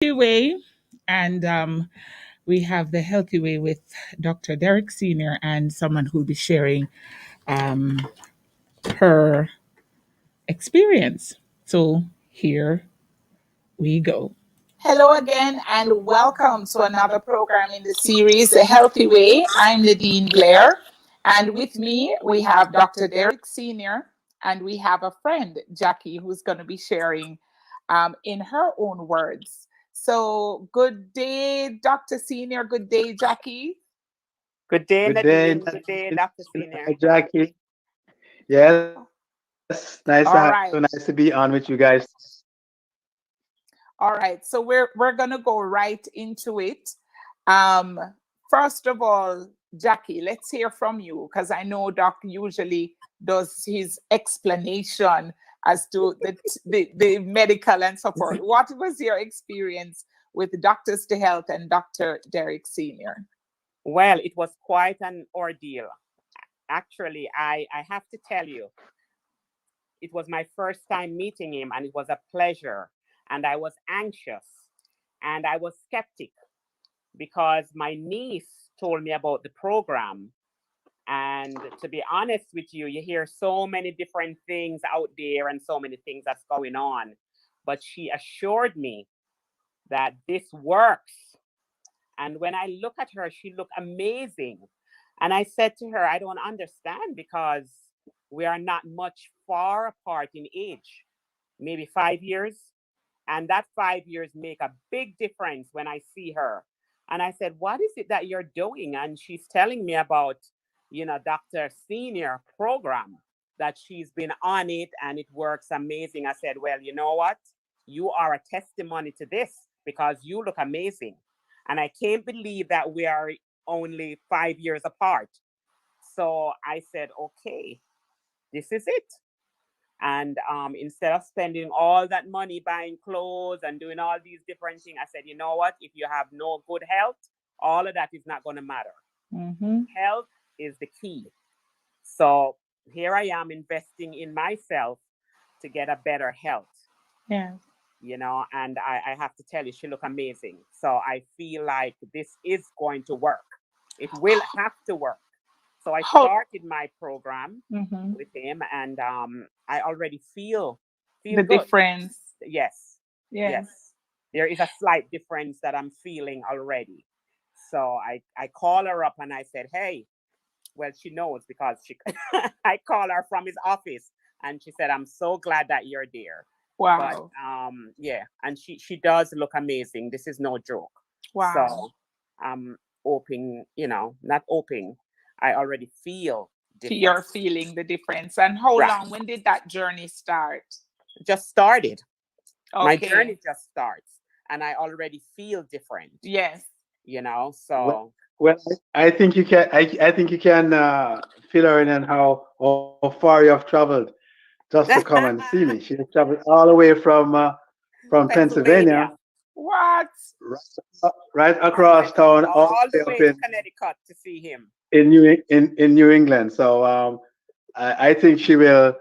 Way, and we have the Healthy Way with Dr. Derek Senior and someone who'll be sharing um, her experience. So here we go. Hello again, and welcome to another program in the series, The Healthy Way. I'm Nadine Blair, and with me we have Dr. Derek Sr., and we have a friend, Jackie, who's going to be sharing in her own words. So, good day, Dr. Senior. Good day, Jackie. Good day, Good day, Nadine. Good Nadine. day, Dr. Hi, Senior. Jackie. Yes, All so nice right. to be on with you guys. All right, so we're gonna go right into it. Um, First of all, Jackie, let's hear from you because I know Doc usually does his explanation as to the medical and so forth. What was your experience with Doctors to Health and Dr. Derek Senior? Well, it was quite an ordeal. Actually, I have to tell you, it was my first time meeting him, and it was a pleasure. And I was anxious and I was skeptic because my niece told me about the program. And to be honest with you, you hear so many different things out there and so many things that's going on. But she assured me that this works. And when I look at her, she looked amazing. And I said to her, I don't understand because we are not much far apart in age, maybe 5 years. And that 5 years make a big difference when I see her. And I said, what is it that you're doing? And she's telling me about, Dr. Senior program that she's been on it and it works amazing. I said, well, you know what? You are a testimony to this because you look amazing. And I can't believe that we are only 5 years apart. So I said, okay, this is it. And instead of spending all that money buying clothes and doing all these different things, I said, you know what? If you have no good health, all of that is not going to matter. Mm-hmm. Health is the key. So here I am investing in myself to get a better health, Yeah. and I have to tell you, she look amazing. So I feel like this is going to work. It will have to work. So I How started my program mhm. with him, and I already feel The good. difference? Yes, Yes. yes. There is a slight difference that I'm feeling already. So I call her up and I said, hey, well, she knows because she I call her from his office and she said, I'm so glad that you're there. But Wow. yeah, and she does look amazing. This is no joke. Wow. So I'm hoping, not hoping, I already feel You're difference. feeling the difference. And how Right. long? When did that journey start? Just started. My Okay. journey just starts and I already feel different, Yes. Well, so well, I think you can. I think you can fill her in on how far you have traveled just to come and see me. She has traveled all the way from Pennsylvania, Pennsylvania. What? right Oh my across God, town, all all the the way up way to Connecticut to see him. in New England. So I think she will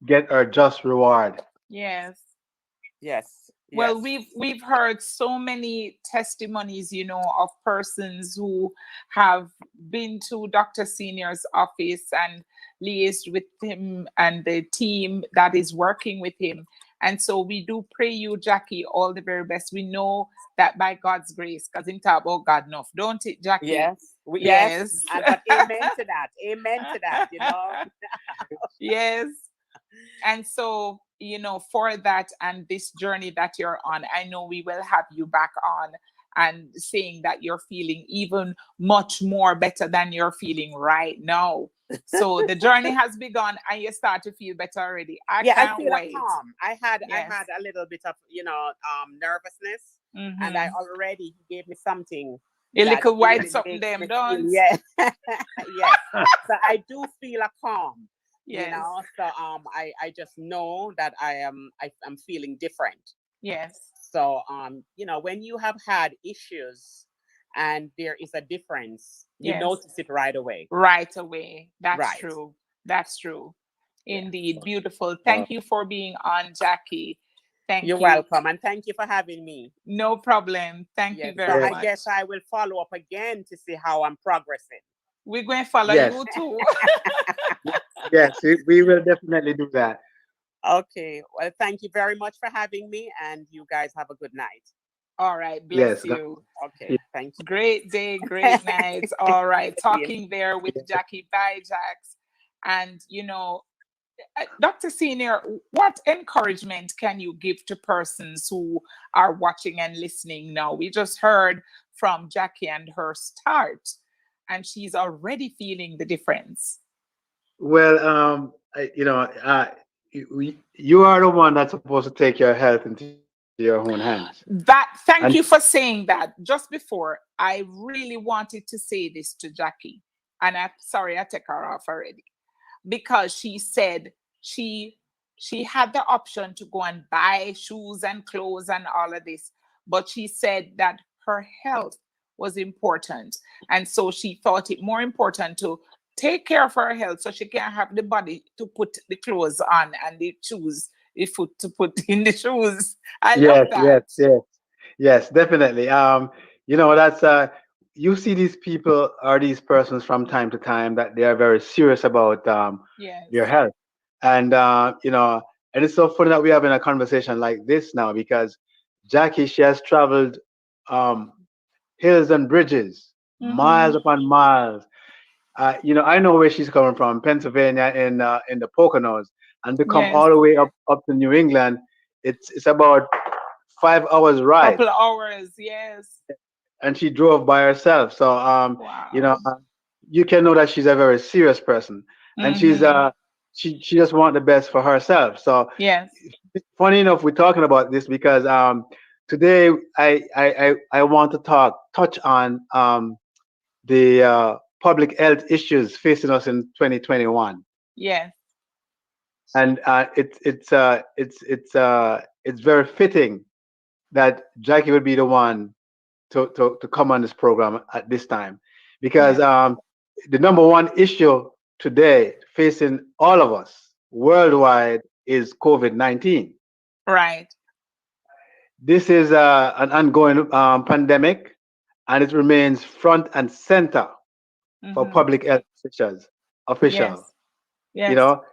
get her just reward. Yes. Yes, Well, yes. we've heard so many testimonies, of persons who have been to Dr. Senior's office and liaised with him and the team that is working with him. And so we do pray you, Jackie, all the very best. We know that by God's grace, because him talk about God enough, don't it, Jackie? Yes, yes, Yes. and but amen to that. Amen to that. Yes. And so, for that and this journey that you're on, I know we will have you back on and saying that you're feeling even much more better than you're feeling right now. So the journey has begun and you start to feel better already. I Yeah, I can't feel a wait. calm. I had Yes. a little bit of nervousness, and I Mm-hmm. already he gave me something A that little white really something makes them me feel, don't. yeah. Yes. So I do feel a calm. Yes. So I just know that I'm feeling different. Yes. So when you have had issues and there is a difference, you Yes. notice it right away. Right away. That's Right. true. That's true. Yeah. Indeed. Beautiful. Uh, Thank you for being on, Jackie. Thank You're you. welcome, and thank you for having me. No problem. Thank you Yes, so very Yes, I guess much. I will follow up again to see how I'm progressing. We're going to follow yes, you too. yes. We will definitely do that. Okay, well, thank you very much for having me, and you guys have a good night. All right. Bless Yes. God, you. Okay, thank Great day, great you. night. All right. Same. Talking there with Jackie Bijax. And, Dr. Senior, what encouragement can you give to persons who are watching and listening now? We just heard from Jackie and her start, and she's already feeling the difference. Well, you are the one that's supposed to take your health into your own hands. That And thank you for saying that. Just before, I really wanted to say this to Jackie, and I'm sorry I take her off already, because she said she she had the option to go and buy shoes and clothes and all of this, but she said that her health was important, and so she thought it more important to take care of her health so she can have the body to put the clothes on and the shoes, the foot to put in the shoes. I love yes, that. yes, yes, yes, definitely. That's you see these people or these persons from time to time that they are very serious about their Yes. health, and and it's so funny that we're having a conversation like this now because Jackie, she has traveled um, hills and bridges, Mm-hmm. miles upon miles. I know where she's coming from, Pennsylvania, in the Poconos, and to come Yes. all the way up to New England, it's about 5 hours ride, Couple hours. Yes. and she drove by herself. So Wow. you can know that she's a very serious person, and Mm-hmm. she just want the best for herself. So Yes. funny enough, we're talking about this because today I want to touch on the public health issues facing us in 2021, Yes. and it's very fitting that Jackie would be the one to come on this program at this time, because Yes. the number one issue today facing all of us worldwide is COVID-19. Right. This is an ongoing pandemic, and it remains front and center for Mm-hmm. public health official. Yes. You Yes. know,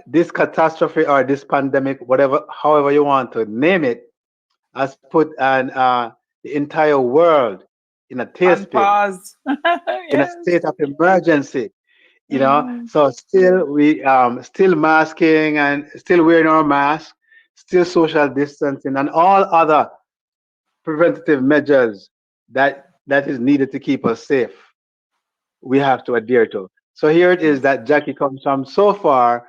this catastrophe or this pandemic, whatever, however you want to name it, has put the entire world in a On tailspin, pause. in a Yes. state of emergency. Mm-hmm. So still we still masking and still wearing our mask, still social distancing and all other preventative measures that is needed to keep us safe. We have to adhere to. So here it is Yes. that Jackie comes from so far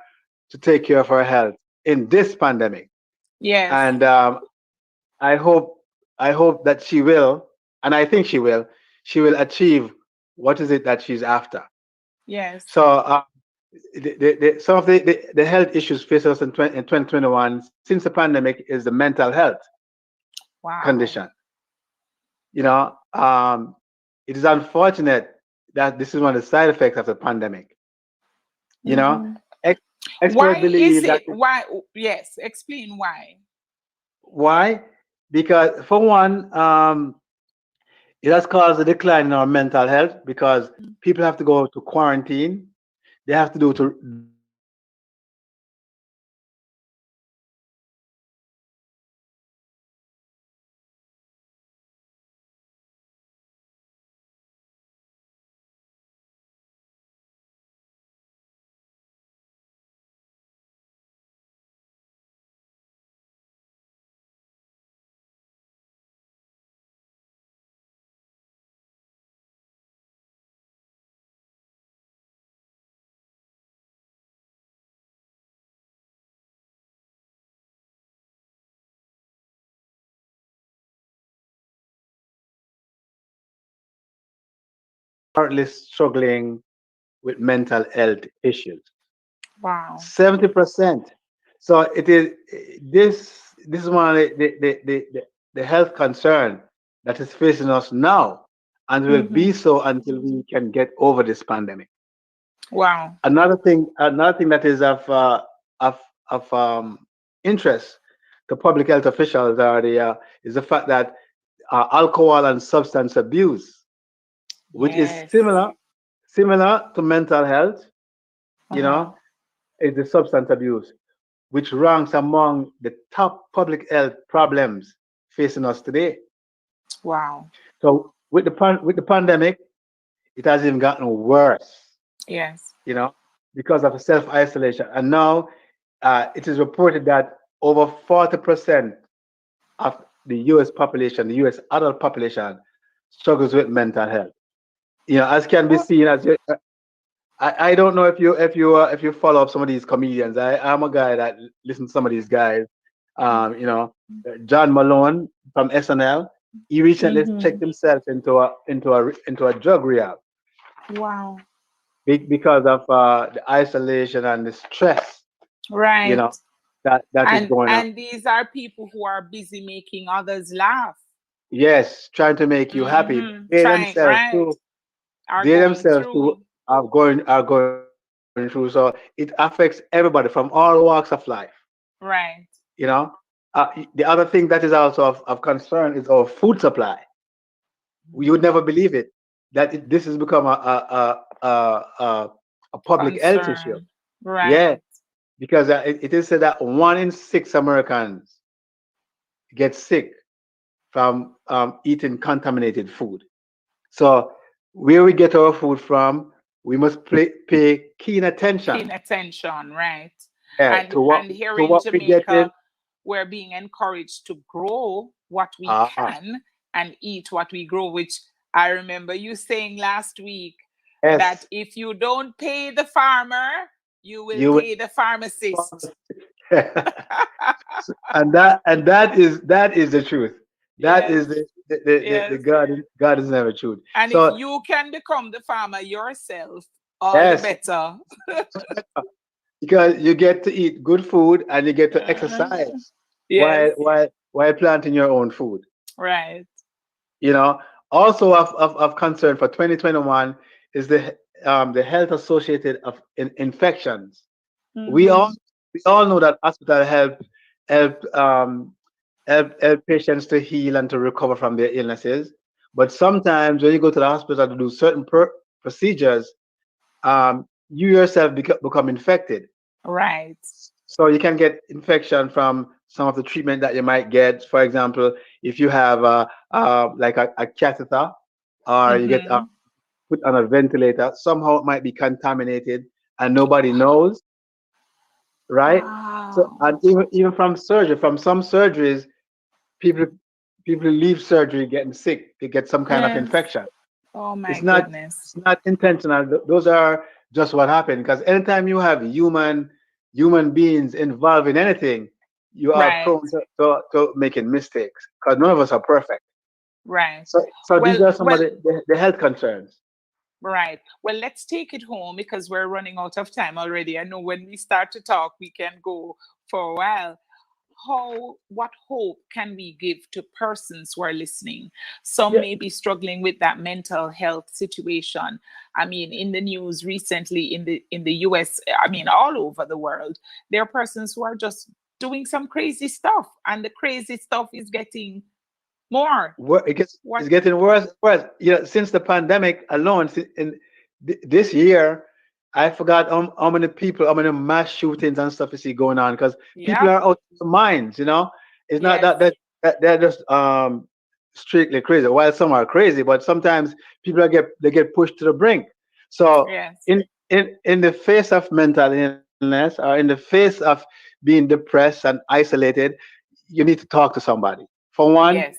to take care of her health in this pandemic, Yes. and I hope I hope that she will, and I think she will achieve what is it that she's after. Yes. So some of the health issues facing us in 2021 since the pandemic is the mental health Wow. condition. You know, it is unfortunate that this is one of the side effects of the pandemic. You know, Mm-hmm. Ex- Why experts is believe that it? Why? Yes. Explain why. why? Because for one, it has caused a decline in our mental health because people have to go to quarantine. They have to do remote work. Currently struggling with mental health issues. Wow. 70%. So it is this is one of the health concern that is facing us now and will be Mm-hmm. so until we can get over this pandemic. Wow. Another thing that is of of interest to public health officials are is the fact that alcohol and substance abuse, which is Yes. similar to mental health, you Uh-huh. know, is the substance abuse, which ranks among the top public health problems facing us today. Wow. So with with the pandemic, it has even gotten worse, Yes. because of the self isolation. And now it is reported that over 40% of the U.S. population, the U.S. adult population, struggles with mental health. As can be What? seen as I don't know if you follow up some of these comedians. I'm a guy that listens to some of these guys. Um, you know, John Malone from SNL. He recently Mm-hmm. checked himself into a drug rehab Wow. because of the isolation and the stress. You Right. know that is going on. And these are people who are busy making others laugh. Yes, trying to make you happy. Mm-hmm. Trying, right? Are They going themselves too through. are going through. So it affects everybody from all walks of life. Right. The other thing that is also of concern is our food supply. You would never believe it that this has become a public health issue. Concern. Right. Yeah, because it is said that 1 in 6 Americans get sick from eating contaminated food. So where we get our food from, we must pay keen Keen attention. attention, right? Yeah, And here to in what we get in. Jamaica, we're being encouraged to grow what we Ah, can and eat what we grow, which I remember you saying last week that yes, if you don't pay the farmer, you will you pay the pharmacist. will. And that is the truth. That is Yes, the yes. God is never truth. And if So you can become the farmer yourself, all the yes, better. because you get to eat good food and you get to Uh, exercise yes, while planting your own food. right. You know, Also of concern for 2021 is the health associated of infections. We all Mm-hmm. we all know that hospital help um, help patients to heal and to recover from their illnesses. But sometimes when you go to the hospital to do certain procedures, you yourself become infected. Right. So you can get infection from some of the treatment that you might get. For example, if you have like a catheter, or you get Mm-hmm. put on a ventilator, somehow it might be contaminated and nobody knows, right? So Wow. and even from some surgeries, people people leave surgery getting sick. They get some kind of Yes. infection. Oh my It's not goodness. it's not intentional. Those are just what happened. Because anytime you have human beings involved in anything, you are Right. prone to making mistakes. Because none of us are perfect. Right. So these Well, are some of well, the health concerns. right. Well, let's take it home because we're running out of time already. I know when we start to talk, we can go for a while. What hope can we give to persons who are listening? Some Yeah. may be struggling with that mental health situation. I mean, in the news recently, in the US, I mean, all over the world, there are persons who are just doing some crazy stuff, and the crazy stuff is getting more. It's What? getting worse. Worse. Since the pandemic alone, in this year, I forgot how many people, how many mass shootings and stuff you see going on, because people Yep. are out of their minds. It's not Yes. that they're just strictly crazy. While some are crazy, but sometimes people they get pushed to the brink. So Yes. in the face of mental illness, or in the face of being depressed and isolated, you need to talk to somebody. For Yes.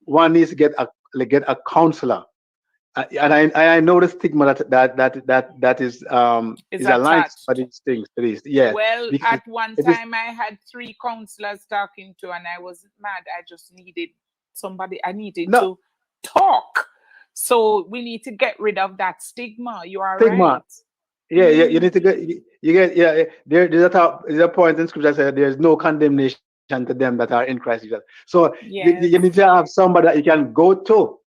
one needs to get a counselor. And I know the stigma that Is is aligned to some of attached. these things. To these, yeah, Well, because at one it is time I had three counselors talking to, and I wasn't mad. I just needed somebody, I needed no to talk. So we need to get rid of that stigma. You are stigma. right. Yeah, yeah, you Mm, need to get you get yeah. There's a point in scripture that says there's no condemnation to them that are in Christ Jesus. So you need to yes. have somebody that you can go to,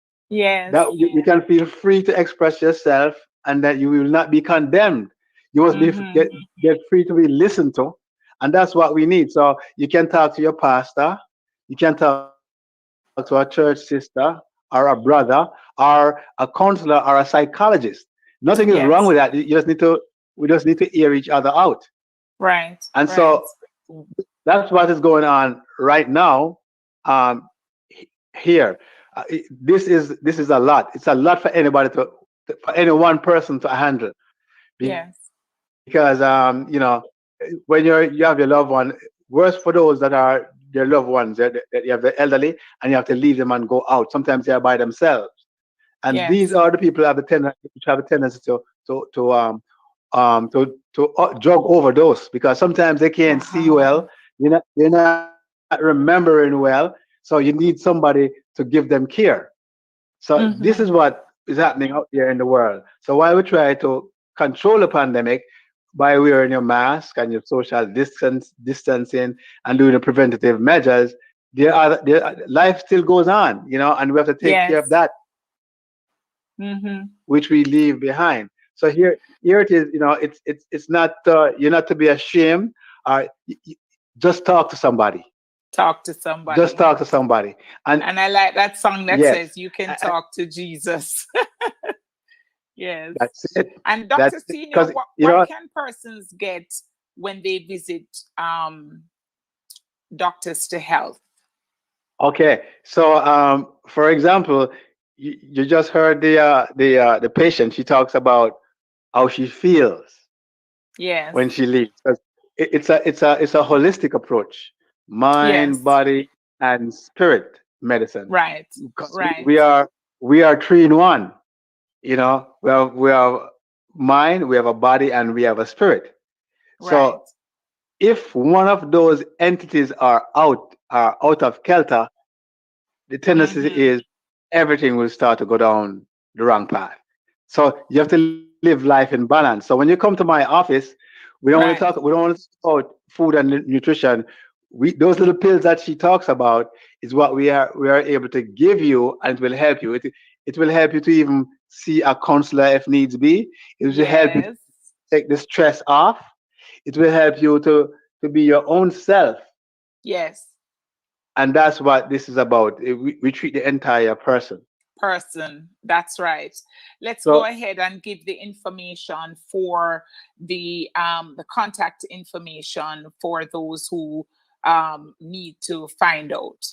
that Yes. you can feel free to express yourself, and that you will not be condemned. You must Mm-hmm. get free to be listened to, And that's what we need. So you can talk to your pastor, you can talk to a church sister or a brother or a counselor or a psychologist. Nothing is wrong with that. Yes. We just need to hear each other out. Right. And so Right. that's what is going on right now, um, here. This is a lot. It's a lot for anybody for any one person to handle, Yes. because when you have your loved one, worse for those that are their loved ones. That you have the elderly and you have to leave them and go out. Sometimes they are by themselves, and these Yes. are the people who have the tendency, to drug overdose, because sometimes they can't see Wow. well. They're not remembering well, so you need somebody to give them care. So this is Mm-hmm. what is happening out there in the world. So while we try to control the pandemic by wearing your mask and your social distancing and doing the preventative measures, life still goes on, and we have to take care of Yes. that Mm-hmm. which we leave behind. So here it is. It's not, you're not to be ashamed. Just talk to somebody. Talk to Just somebody. talk to somebody. And And I like that song that yes, says you can I- talk to Jesus. Yes. that's it. And That's Dr. it. Senior, Because what can persons get when they visit doctors to health? okay. So, for example, you just heard the patient. She talks about how she feels Yes. when she leaves. 'Cause it's a holistic approach, mind, Yes. body, and spirit medicine. Right. Because Right. we are three in one. We have mind, we have a body, and we have a spirit. Right. So if one of those entities are out of kilter, the tendency Mm-hmm. is everything will start to go down the wrong path. So you have to live life in balance. So when you come to my office, we Right. don't want to talk about food and nutrition. Those little pills that she talks about is what we are able to give you, and it will help you. It will help you to even see a counselor if needs be. It will help you to Yes. take the stress off. It will help you to be your own self. Yes. And that's what this is about. We treat the entire person. Person. That's right. Let's go So, ahead and give the information for the contact information for those who need to find out.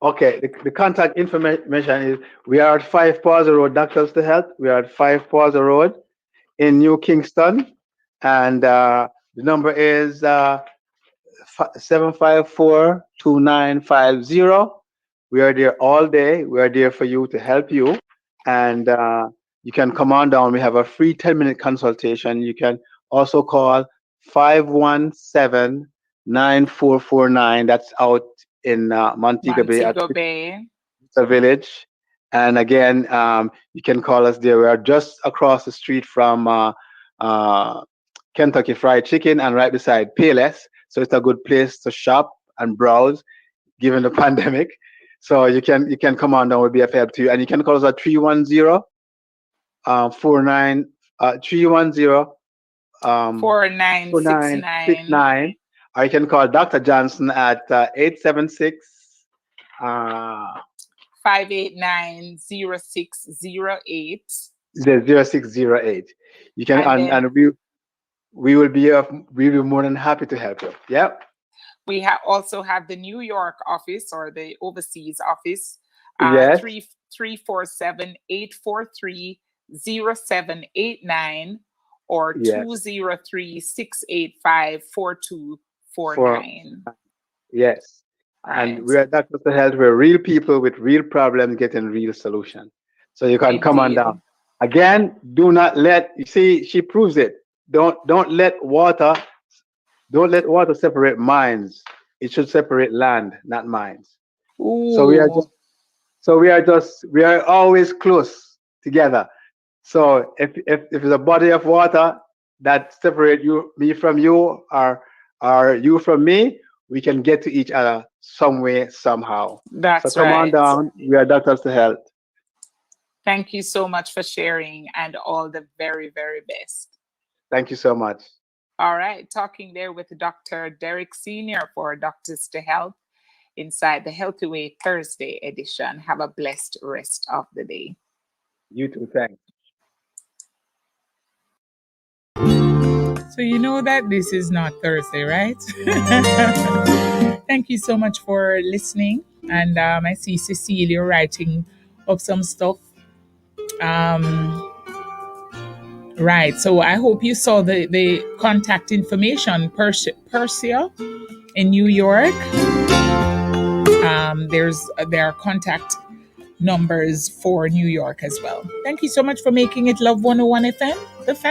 okay, the contact information is, we are at 5 Plaza Road, Doctors to Health. We are at 5 Plaza Road in New Kingston. And the number is 754-2950. We are there all day. We are there for you to help you. And you can come on down. We have a free 10-minute consultation. You can also call 517-9449. That's out in Montego Bay at Montego Bay. the village. And again, you can call us there. We are just across the street from uh, Kentucky Fried Chicken and right beside Payless. So it's a good place to shop and browse given the pandemic. So you can come on down. We'll be of help to you. And you can call us at 310 49 310 4969 4969. Or you can call Dr. Johnson at 876 uh, 589 0608. the 0608. You can, And and then we will be more than happy to help you. Yep. also have the New York office or the overseas office, Yes. 343-784-0789 or Yes. For 203-685-4249. yes. And Right. we are Doctors of Health. We're real people with real problems getting real solution. So you can come on down. Indeed. Again, do not let, you see, she proves it. Don't let water separate minds. It should separate land, not minds. So we are Ooh, just we are always close together. So if it's a body of water that separate me from you, or you from me, we can get to each other some way, somehow. So that's come on right. down. We are Doctors to Health. Thank you so much for sharing and all the very, very best. Thank you so much. All right, talking there with Dr. Derek Sr. for Doctors to Health inside the Healthy Way Thursday edition. Have a blessed rest of the day. You too. Thanks. So, you know that this is not Thursday, right? Thank you so much for listening. And I see Cecilia writing up some stuff. Um, right. So, I hope you saw the contact information, Persia in New York. There are contact numbers for New York as well. Thank you so much for making it Love 101 FM. The